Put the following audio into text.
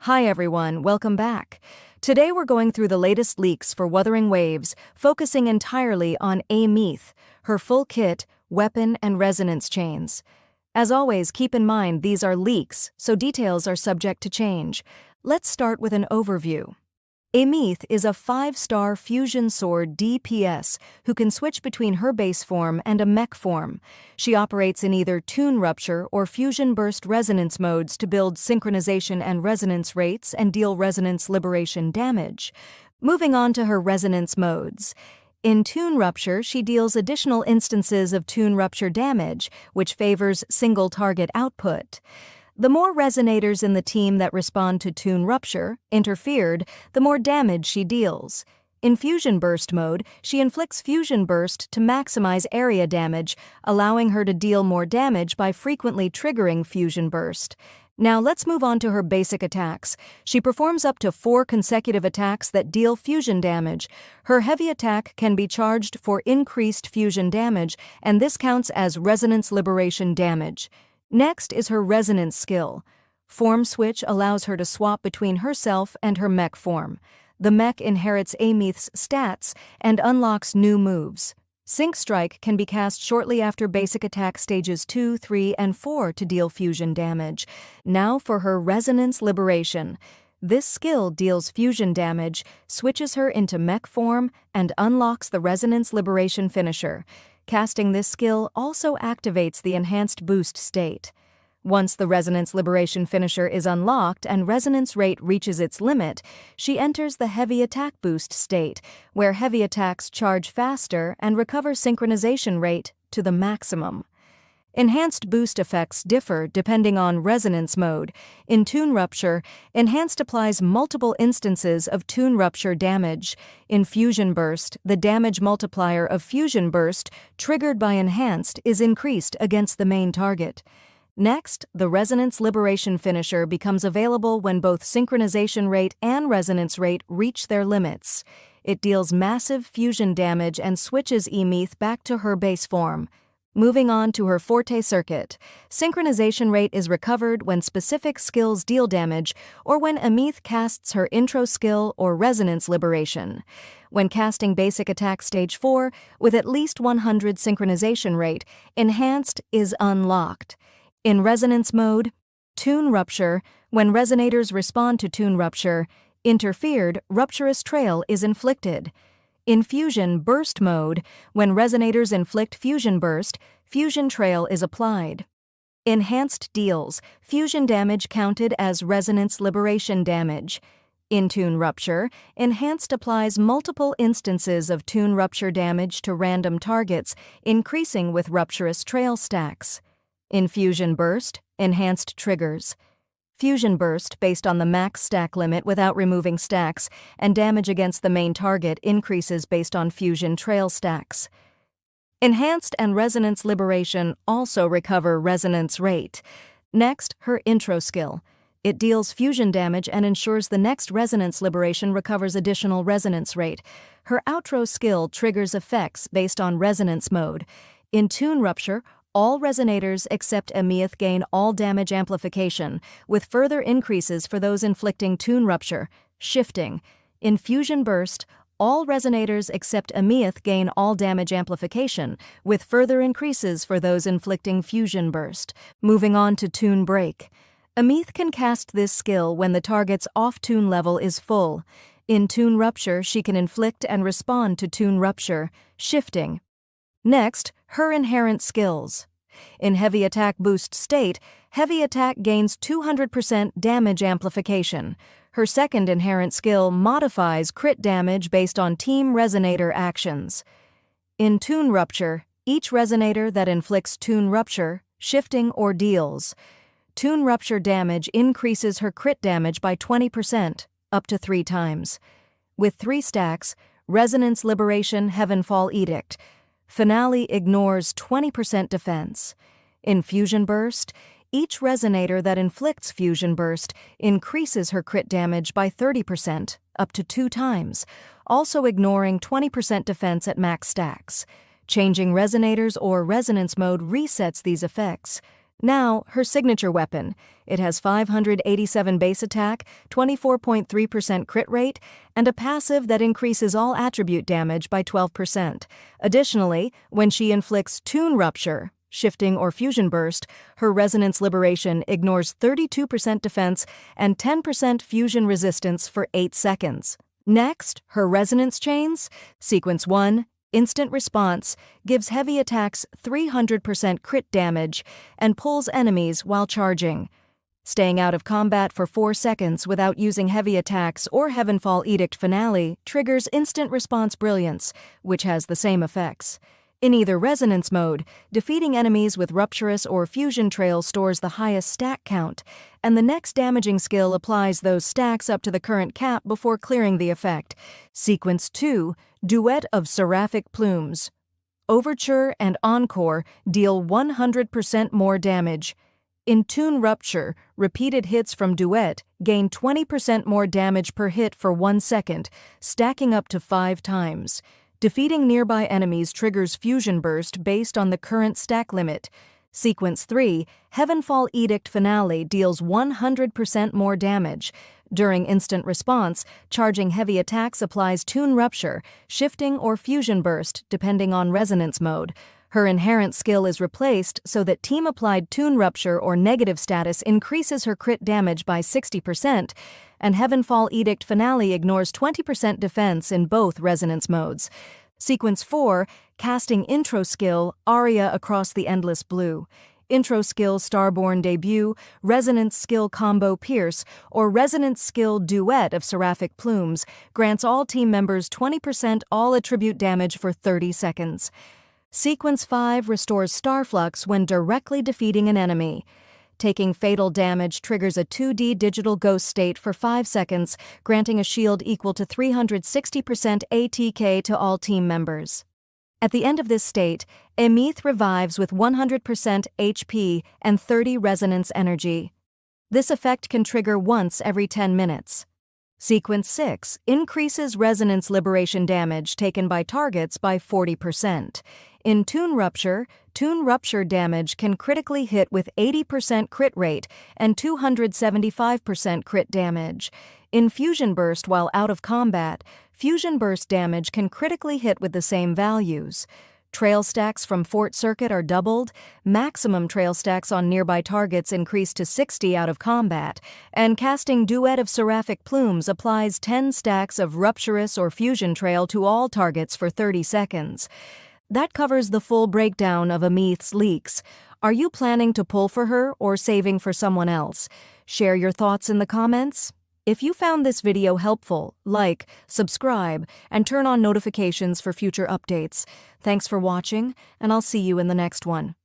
Hi everyone, welcome back. Today we're going through the latest leaks for Wuthering Waves, focusing entirely on Aemeath, her full kit, weapon, and resonance chains. As always, keep in mind these are leaks, so details are subject to change. Let's start with an overview. Aemeath is a 5-star Fusion Sword DPS who can switch between her base form and a mech form. She operates in either Toon Rupture or Fusion Burst resonance modes to build synchronization and resonance rates and deal resonance liberation damage. Moving on to her resonance modes. In Toon Rupture, she deals additional instances of Toon Rupture damage, which favors single-target output. The more resonators in the team that respond to Toon Rupture, interfered, the more damage she deals. In Fusion Burst mode, she inflicts Fusion Burst to maximize area damage, allowing her to deal more damage by frequently triggering Fusion Burst. Now let's move on to her basic attacks. She performs up to 4 consecutive attacks that deal fusion damage. Her heavy attack can be charged for increased fusion damage, and this counts as resonance liberation damage. Next is her resonance skill. Form Switch allows her to swap between herself and her mech form. The mech inherits Aemeath's stats and unlocks new moves. Sync Strike can be cast shortly after basic attack stages 2, 3, and 4 to deal fusion damage. Now for her resonance liberation. This skill deals fusion damage, switches her into mech form, and unlocks the resonance liberation finisher. Casting this skill also activates the enhanced boost state. Once the resonance liberation finisher is unlocked and resonance rate reaches its limit, she enters the heavy attack boost state, where heavy attacks charge faster and recover synchronization rate to the maximum. Enhanced boost effects differ depending on resonance mode. In Toon Rupture, Enhanced applies multiple instances of Toon Rupture damage. In Fusion Burst, the damage multiplier of Fusion Burst, triggered by Enhanced, is increased against the main target. Next, the Resonance Liberation finisher becomes available when both synchronization rate and resonance rate reach their limits. It deals massive fusion damage and switches Aemeath back to her base form. Moving on to her Forte Circuit, synchronization rate is recovered when specific skills deal damage or when Aemeath casts her intro skill or resonance liberation. When casting basic attack stage 4 with at least 100 synchronization rate, Enhanced is unlocked. In resonance mode, Toon Rupture, when resonators respond to Toon Rupture, interfered, Rupturous Trail is inflicted. In Fusion Burst mode, when resonators inflict Fusion Burst, Fusion Trail is applied. Enhanced deals fusion damage counted as resonance liberation damage. In Toon Rupture, Enhanced applies multiple instances of Toon Rupture damage to random targets, increasing with Rupturous Trail stacks. In Fusion Burst, Enhanced triggers Fusion Burst based on the max stack limit without removing stacks, and damage against the main target increases based on Fusion Trail stacks. Enhanced and Resonance Liberation also recover resonance rate. Next, her intro skill. It deals fusion damage and ensures the next resonance liberation recovers additional resonance rate. Her outro skill triggers effects based on resonance mode. In Toon Rupture, all resonators except Aemeath gain all damage amplification, with further increases for those inflicting Toon Rupture, shifting. In Fusion Burst, all resonators except Aemeath gain all damage amplification, with further increases for those inflicting Fusion Burst. Moving on to Toon Break. Aemeath can cast this skill when the target's off-toon level is full. In Toon Rupture, she can inflict and respond to Toon Rupture, shifting. Next, her inherent skills. In Heavy Attack Boost state, Heavy Attack gains 200% damage amplification. Her second inherent skill modifies crit damage based on Team Resonator actions. In Toon Rupture, each resonator that inflicts Toon Rupture, shifting, or deals Toon Rupture damage increases her crit damage by 20%, up to 3 times. With 3 stacks, Resonance Liberation Heavenfall Edict, Finale ignores 20% defense. In Fusion Burst, each resonator that inflicts Fusion Burst increases her crit damage by 30%, up to 2 times, also ignoring 20% defense at max stacks. Changing resonators or resonance mode resets these effects. Now, her signature weapon. It has 587 base attack, 24.3% crit rate, and a passive that increases all attribute damage by 12%. Additionally, when she inflicts Toon Rupture, shifting or fusion burst, her resonance liberation ignores 32% defense and 10% fusion resistance for 8 seconds. Next, her resonance chains. Sequence 1. Instant response gives heavy attacks 300% crit damage and pulls enemies while charging. Staying out of combat for 4 seconds without using heavy attacks or Heavenfall Edict Finale triggers instant response brilliance, which has the same effects. In either resonance mode, defeating enemies with Rupturous or Fusion Trail stores the highest stack count, and the next damaging skill applies those stacks up to the current cap before clearing the effect. Sequence 2. Duet of Seraphic Plumes. Overture and Encore deal 100% more damage. In Toon Rupture, repeated hits from Duet gain 20% more damage per hit for 1 second, stacking up to 5 times. Defeating nearby enemies triggers Fusion Burst based on the current stack limit. Sequence 3, Heavenfall Edict Finale deals 100% more damage. During instant response, charging heavy attacks applies Toon Rupture, shifting or Fusion Burst depending on resonance mode. Her inherent skill is replaced so that team-applied Toon Rupture or negative status increases her crit damage by 60%, and Heavenfall Edict Finale ignores 20% defense in both resonance modes. Sequence 4, Casting Intro Skill, Aria Across the Endless Blue. Intro Skill Starborn Debut, Resonance Skill Combo Pierce, or Resonance Skill Duet of Seraphic Plumes grants all team members 20% all attribute damage for 30 seconds. Sequence 5 restores Starflux when directly defeating an enemy. Taking fatal damage triggers a 2D digital ghost state for 5 seconds, granting a shield equal to 360% ATK to all team members. At the end of this state, Aemeath revives with 100% HP and 30 resonance energy. This effect can trigger once every 10 minutes. Sequence 6 increases resonance liberation damage taken by targets by 40%. In Toon Rupture damage can critically hit with 80% crit rate and 275% crit damage. In Fusion Burst while out of combat, Fusion Burst damage can critically hit with the same values. Trail stacks from Forte Circuit are doubled, maximum trail stacks on nearby targets increase to 60 out of combat, and casting Duet of Seraphic Plumes applies 10 stacks of Rupturous or Fusion Trail to all targets for 30 seconds. That covers the full breakdown of Aemeath's leaks. Are you planning to pull for her or saving for someone else? Share your thoughts in the comments. If you found this video helpful, like, subscribe, and turn on notifications for future updates. Thanks for watching, and I'll see you in the next one.